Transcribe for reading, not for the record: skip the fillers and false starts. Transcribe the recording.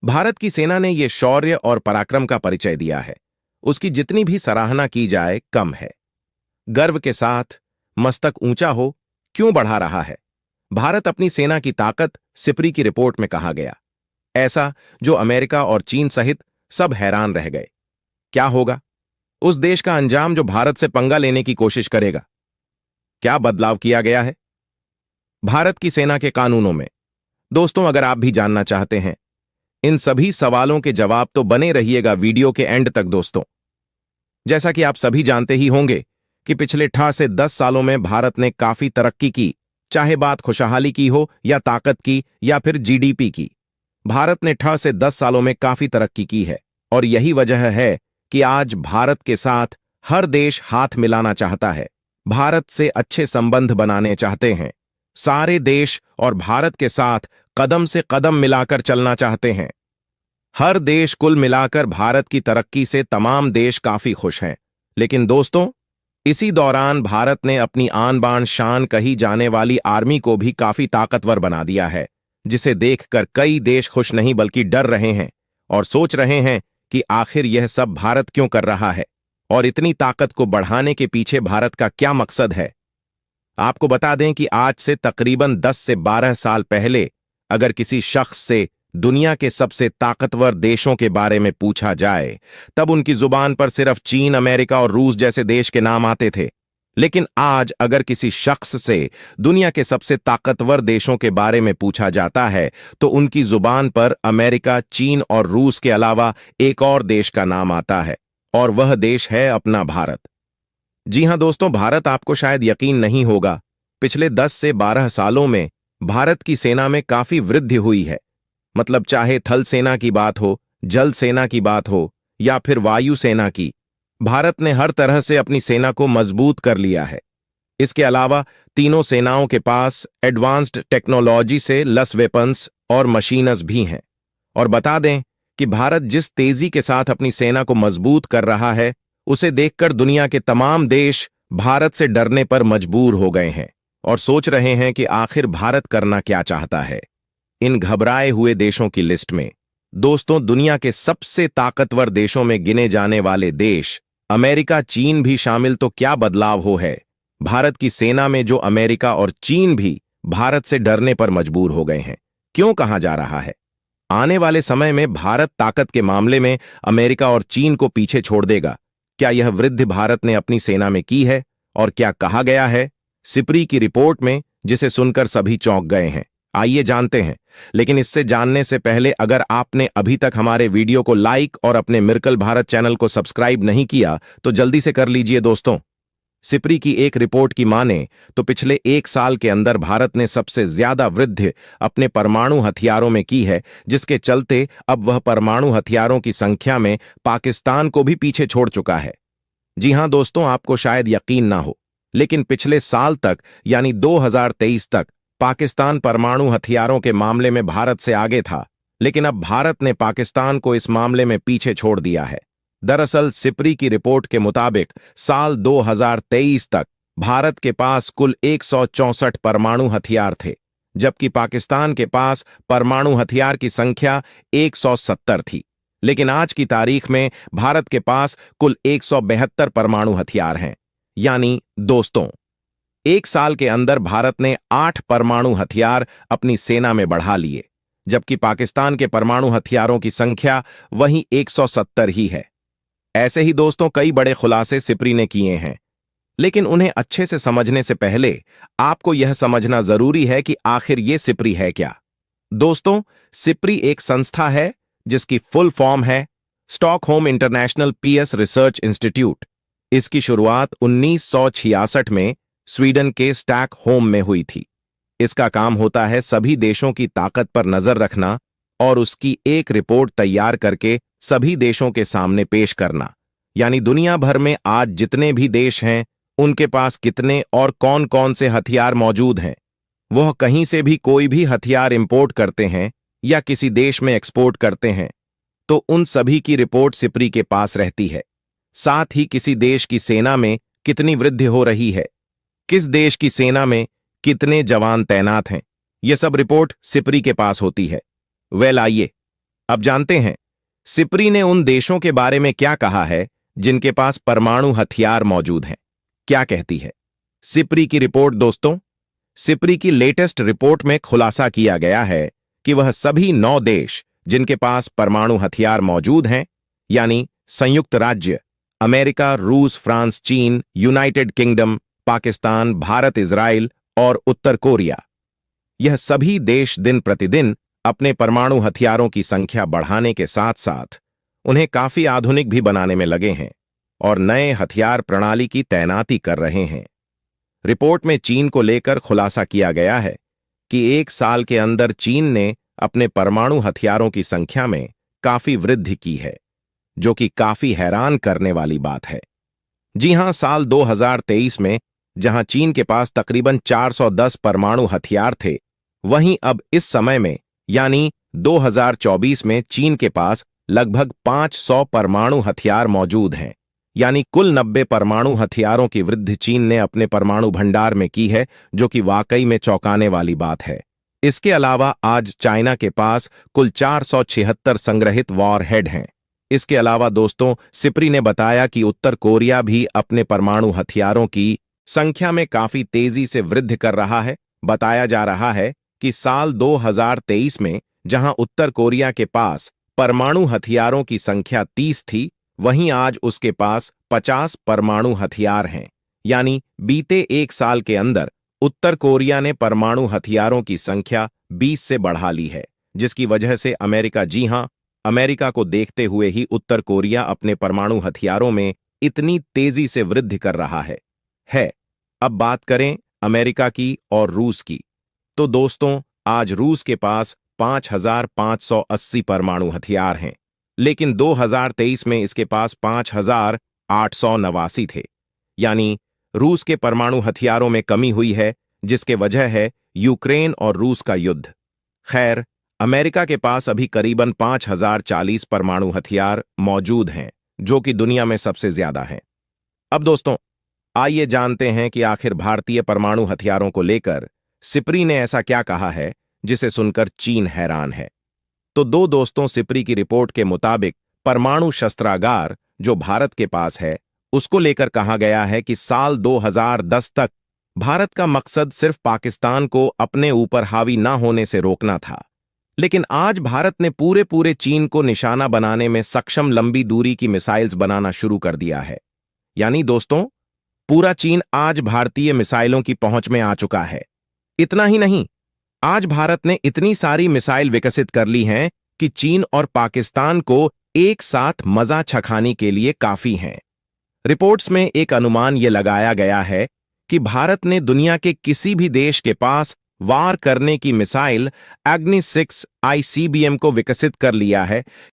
भारत की सेना ने यह शौर्य और पराक्रम का परिचय दिया है। उसकी जितनी भी सराहना की जाए कम है। गर्व के साथ मस्तक ऊंचा हो, क्यों बढ़ा रहा है? भारत अपनी सेना की ताकत सिप्री की रिपोर्ट में कहा गया। ऐसा जो अमेरिका और चीन सहित सब हैरान रह गए। क्या होगा उस देश का अंजाम जो भारत से पंगा लेने की कोशिश करेगा? क्या बदलाव किया गया है भारत की सेना के कानूनों में? दोस्तों, अगर आप भी जानना चाहते हैं इन सभी सवालों के जवाब, तो बने रहिएगा वीडियो के एंड तक। दोस्तों, जैसा कि आप सभी जानते ही होंगे कि पिछले 8 से 10 सालों में भारत ने काफी तरक्की की, चाहे बात खुशहाली की हो या ताकत की या फिर जीडीपी की। भारत ने 8 से 10 सालों में काफी तरक्की की है और यही वजह है कि आज भारत के साथ हर देश हाथ मिलाना चाहता है, भारत से अच्छे संबंध बनाने चाहते हैं। सारे देश और भारत के साथ कदम से कदम मिलाकर चलना चाहते हैं। हर देश कुल मिलाकर भारत की तरक्की से तमाम देश काफी खुश हैं। लेकिन दोस्तों, इसी दौरान भारत ने अपनी आन बान शान कही जाने वाली आर्मी को भी काफी ताकतवर बना दिया है, जिसे देखकर कई देश खुश नहीं बल्कि डर रहे हैं और सोच रहे हैं कि आखिर यह सब भारत क्यों कर रहा है और इतनी ताकत को बढ़ाने के पीछे भारत का क्या मकसद है। आपको बता दें कि आज से तकरीबन 10 से 12 साल पहले अगर किसी शख्स से दुनिया के सबसे ताकतवर देशों के बारे में पूछा जाए, तब उनकी जुबान पर सिर्फ चीन, अमेरिका और रूस जैसे देश के नाम आते थे। लेकिन आज अगर किसी शख्स से दुनिया के सबसे ताकतवर देशों के बारे में पूछा जाता है, तो उनकी जुबान पर अमेरिका, चीन और रूस के अलावा एक और देश का नाम आता है, और वह देश है अपना भारत। जी हां दोस्तों, भारत, आपको शायद यकीन नहीं होगा, पिछले 10 से 12 सालों में भारत की सेना में काफी वृद्धि हुई है। मतलब चाहे थल सेना की बात हो, जल सेना की बात हो या फिर वायु सेना की, भारत ने हर तरह से अपनी सेना को मजबूत कर लिया है। इसके अलावा तीनों सेनाओं के पास एडवांस्ड टेक्नोलॉजी से लस वेपन्स और मशीनस भी हैं। और बता दें कि भारत जिस तेजी के साथ अपनी सेना को मजबूत कर रहा है, उसे देखकर दुनिया के तमाम देश भारत से डरने पर मजबूर हो गए हैं और सोच रहे हैं कि आखिर भारत करना क्या चाहता है। इन घबराए हुए देशों की लिस्ट में दोस्तों, दुनिया के सबसे ताकतवर देशों में गिने जाने वाले देश अमेरिका, चीन भी शामिल। तो क्या बदलाव हो है भारत की सेना में जो अमेरिका और चीन भी भारत से डरने पर मजबूर हो गए हैं? क्यों कहा जा रहा है आने वाले समय में भारत ताकत के मामले में अमेरिका और चीन को पीछे छोड़ देगा? क्या यह वृद्धि भारत ने अपनी सेना में की है और क्या कहा गया है सिप्री की रिपोर्ट में, जिसे सुनकर सभी चौंक गए हैं? आइए जानते हैं। लेकिन इससे जानने से पहले अगर आपने अभी तक हमारे वीडियो को लाइक और अपने मिर्कल भारत चैनल को सब्सक्राइब नहीं किया तो जल्दी से कर लीजिए। दोस्तों, सिप्री की एक रिपोर्ट की माने तो पिछले 1 साल के अंदर भारत ने सबसे ज्यादा वृद्धि अपने परमाणु हथियारों में की है, जिसके चलते अब वह परमाणु हथियारों की संख्या में पाकिस्तान को भी पीछे छोड़ चुका है। जी हां दोस्तों, आपको शायद यकीन ना हो, लेकिन पिछले साल तक यानी 2023 तक पाकिस्तान परमाणु हथियारों के मामले में भारत से आगे था, लेकिन अब भारत ने पाकिस्तान को इस मामले में पीछे छोड़ दिया है। दरअसल सिप्री की रिपोर्ट के मुताबिक साल 2023 तक भारत के पास कुल 164 परमाणु हथियार थे, जबकि पाकिस्तान के पास परमाणु हथियार की संख्या 170 थी। लेकिन आज की तारीख में भारत के पास कुल 172 परमाणु हथियार हैं। यानी दोस्तों, 1 साल के अंदर भारत ने 8 परमाणु हथियार अपनी सेना में बढ़ा लिए, जबकि पाकिस्तान के परमाणु हथियारों की संख्या वहीं 170 ही है। ऐसे ही दोस्तों कई बड़े खुलासे सिप्री ने किए हैं, लेकिन उन्हें अच्छे से समझने से पहले आपको यह समझना जरूरी है कि आखिर ये सिप्री है क्या। दोस्तों, सिप्री एक संस्था है जिसकी फुल फॉर्म है Stockholm International Peace Research Institute. इसकी शुरुआत 1966 में स्वीडन के स्टॉकहोम में हुई थी। इसका काम होता है सभी देशों की ताकत पर नजर रखना और उसकी एक रिपोर्ट तैयार करके सभी देशों के सामने पेश करना। यानी दुनिया भर में आज जितने भी देश हैं, उनके पास कितने और कौन कौन से हथियार मौजूद हैं, वह कहीं से भी कोई भी हथियार इंपोर्ट करते हैं या किसी देश में एक्सपोर्ट करते हैं, तो उन सभी की रिपोर्ट सिप्री के पास रहती है। साथ ही किसी देश की सेना में कितनी वृद्धि हो रही है, किस देश की सेना में कितने जवान तैनात हैं, यह सब रिपोर्ट सिप्री के पास होती है। आइए अब जानते हैं सिप्री ने उन देशों के बारे में क्या कहा है जिनके पास परमाणु हथियार मौजूद हैं। क्या कहती है सिप्री की रिपोर्ट? दोस्तों, सिप्री की लेटेस्ट रिपोर्ट में खुलासा किया गया है कि वह सभी 9 देश जिनके पास परमाणु हथियार मौजूद हैं, यानी संयुक्त राज्य अमेरिका, रूस, फ्रांस, चीन, United kingdom, Pakistan, Bharat, Israel और उत्तर कोरिया, यह सभी देश दिन प्रतिदिन अपने परमाणु हथियारों की संख्या बढ़ाने के साथ साथ उन्हें काफी आधुनिक भी बनाने में लगे हैं और नए हथियार प्रणाली की तैनाती कर रहे हैं। रिपोर्ट में चीन को लेकर खुलासा किया गया है कि 1 साल के अंदर चीन ने अपने परमाणु हथियारों की संख्या में काफी वृद्धि की है, जो कि काफी हैरान करने वाली बात है। जी हां, साल 2023 में जहां चीन के पास तकरीबन 410 परमाणु हथियार थे, वहीं अब इस समय में यानी 2024 में चीन के पास लगभग 500 परमाणु हथियार मौजूद हैं। यानी कुल 90 परमाणु हथियारों की वृद्धि चीन ने अपने परमाणु भंडार में की है, जो कि वाकई में चौंकाने वाली बात है। इसके अलावा आज चाइना के पास कुल 476 संग्रहित वॉरहेड हैं। इसके अलावा दोस्तों, सिप्री ने बताया कि उत्तर कोरिया भी अपने परमाणु हथियारों की संख्या में काफी तेजी से वृद्धि कर रहा है। बताया जा रहा है कि साल 2023 में जहां उत्तर कोरिया के पास परमाणु हथियारों की संख्या 30 थी, वहीं आज उसके पास 50 परमाणु हथियार हैं। यानी बीते 1 साल के अंदर उत्तर कोरिया ने परमाणु हथियारों की संख्या 20 से बढ़ा ली है, जिसकी वजह से अमेरिका, जी हां, अमेरिका को देखते हुए ही उत्तर कोरिया अपने परमाणु हथियारों में इतनी तेजी से वृद्धि कर रहा है। अब बात करें अमेरिका की और रूस की, तो दोस्तों आज रूस के पास 5,580 परमाणु हथियार हैं, लेकिन 2023 में इसके पास 5,889 थे। यानी रूस के परमाणु हथियारों में कमी हुई है, जिसके वजह है यूक्रेन और रूस का युद्ध। खैर, अमेरिका के पास अभी करीबन 5,040 परमाणु हथियार मौजूद हैं, जो कि दुनिया में सबसे ज्यादा हैं। अब दोस्तों, आइए जानते हैं कि आखिर भारतीय परमाणु हथियारों को लेकर सिप्री ने ऐसा क्या कहा है जिसे सुनकर चीन हैरान है। तो दोस्तों, सिप्री की रिपोर्ट के मुताबिक परमाणु शस्त्रागार जो भारत के पास है, उसको लेकर कहा गया है कि साल 2010 तक भारत का मकसद सिर्फ पाकिस्तान को अपने ऊपर हावी ना होने से रोकना था, लेकिन आज भारत ने पूरे चीन को निशाना बनाने में सक्षम लंबी दूरी की मिसाइल्स बनाना शुरू कर दिया है। यानी दोस्तों, पूरा चीन आज भारतीय मिसाइलों की पहुंच में आ चुका है। इतना ही नहीं, आज भारत ने इतनी सारी मिसाइल विकसित कर ली हैं कि चीन और पाकिस्तान को एक साथ मजा चखाने के लिए काफी हैं। रिपोर्ट्स में एक अनुमान यह लगाया गया है कि भारत ने दुनिया के किसी भी देश के पास वार करने की मिसाइल अग्नि 6 ICBM को विकसित कर लिया है,